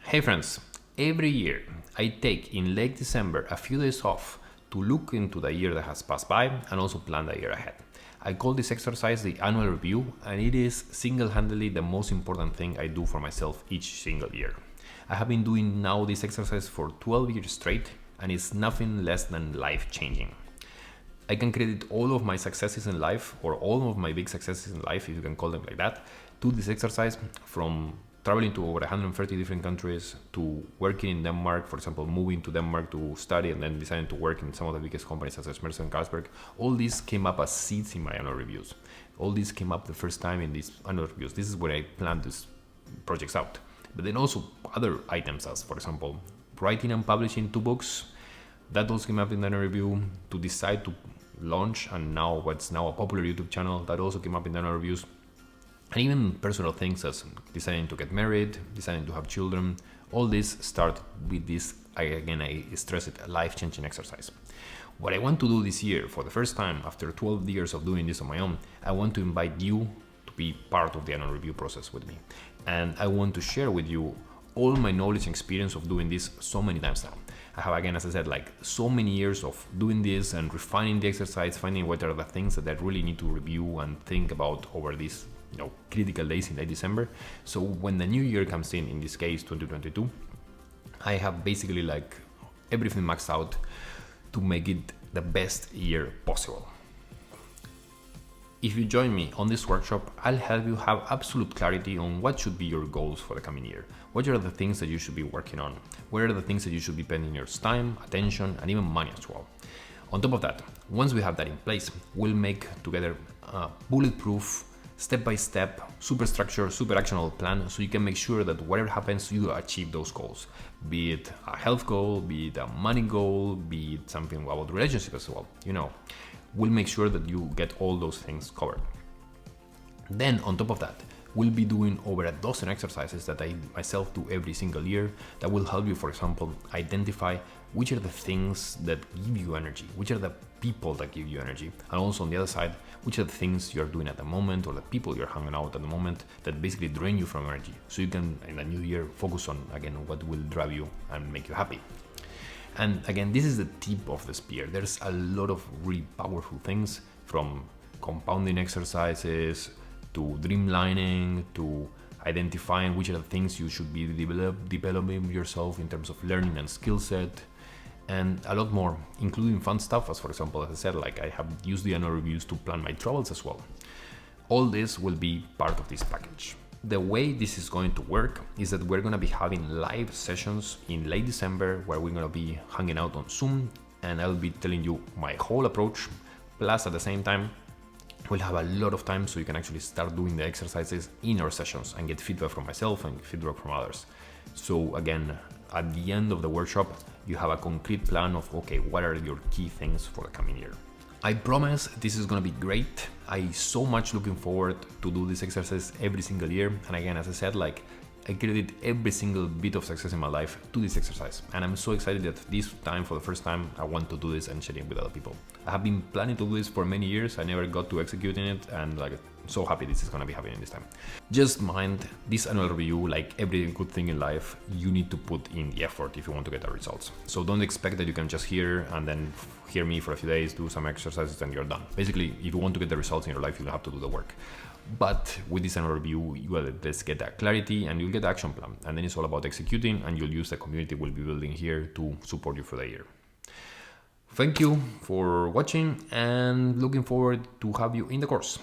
Hey friends, every year I take in late December a few days off to look into the year that has passed by and also plan the year ahead. I call this exercise the annual review, and it is single-handedly the most important thing I do for myself each single year. I have been doing now this exercise for 12 years straight, and it's nothing less than life-changing. I can credit all of my successes in life, or all of my big successes in life, if you can call them like that, to this exercise, from traveling to over 130 different countries, to working in Denmark, for example, moving to Denmark to study and then deciding to work in some of the biggest companies such as Mercer and Carlsberg. All this came up as seeds in my annual reviews. All this came up the first time in these annual reviews. This is where I planned these projects out. But then also other items, as for example, writing and publishing 2 books. That also came up in the annual review. To decide to launch and now what's now a popular YouTube channel, that also came up in the annual reviews. And even personal things as deciding to get married, deciding to have children, all this start with this, I stress it, a life-changing exercise. What I want to do this year, for the first time after 12 years of doing this on my own, I want to invite you to be part of the annual review process with me. And I want to share with you all my knowledge and experience of doing this so many times now. I have, again, as I said, like so many years of doing this and refining the exercise, finding what are the things that I really need to review and think about over these critical days in late December. So when the new year comes in this case 2022, I have basically like everything maxed out to make it the best year possible. If you join me on this workshop, I'll help you have absolute clarity on what should be your goals for the coming year. What are the things that you should be working on? What are the things that you should be spending your time, attention, and even money as well? On top of that, once we have that in place, we'll make together a bulletproof, step-by-step, super structured, super actionable plan so you can make sure that whatever happens, you achieve those goals. Be it a health goal, be it a money goal, be it something about relationship as well. We'll make sure that you get all those things covered. Then on top of that, we'll be doing over a dozen exercises that I myself do every single year that will help you, for example, identify which are the things that give you energy, which are the people that give you energy, and also on the other side, which are the things you're doing at the moment or the people you're hanging out at the moment that basically drain you from energy. So you can, in the new year, focus on, again, what will drive you and make you happy. And again, this is the tip of the spear. There's a lot of really powerful things, from compounding exercises to dreamlining to identifying which are the things you should be developing yourself in terms of learning and skill set, and a lot more, including fun stuff, as for example, as I said, like I have used the annual reviews to plan my travels as well. All this will be part of this package. The way this is going to work is that we're going to be having live sessions in late December where we're going to be hanging out on Zoom, and I'll be telling you my whole approach. Plus, at the same time, we'll have a lot of time so you can actually start doing the exercises in our sessions and get feedback from myself and feedback from others. So again, at the end of the workshop, you have a concrete plan of, okay, what are your key things for the coming year? I promise this is going to be great. I so much looking forward to do this exercise every single year. And again, as I said, like I credit every single bit of success in my life to this exercise. And I'm so excited that this time, for the first time, I want to do this and share it with other people. I have been planning to do this for many years. I never got to executing it, and like I'm so happy this is going to be happening this time. Just mind, this annual review, like every good thing in life, you need to put in the effort if you want to get the results. So don't expect that you can just hear and then hear me for a few days, do some exercises, and you're done. Basically, if you want to get the results in your life, you'll have to do the work. But with this annual review, you will just get that clarity and you'll get the action plan. And then it's all about executing, and you'll use the community we'll be building here to support you for the year. Thank you for watching, and looking forward to have you in the course.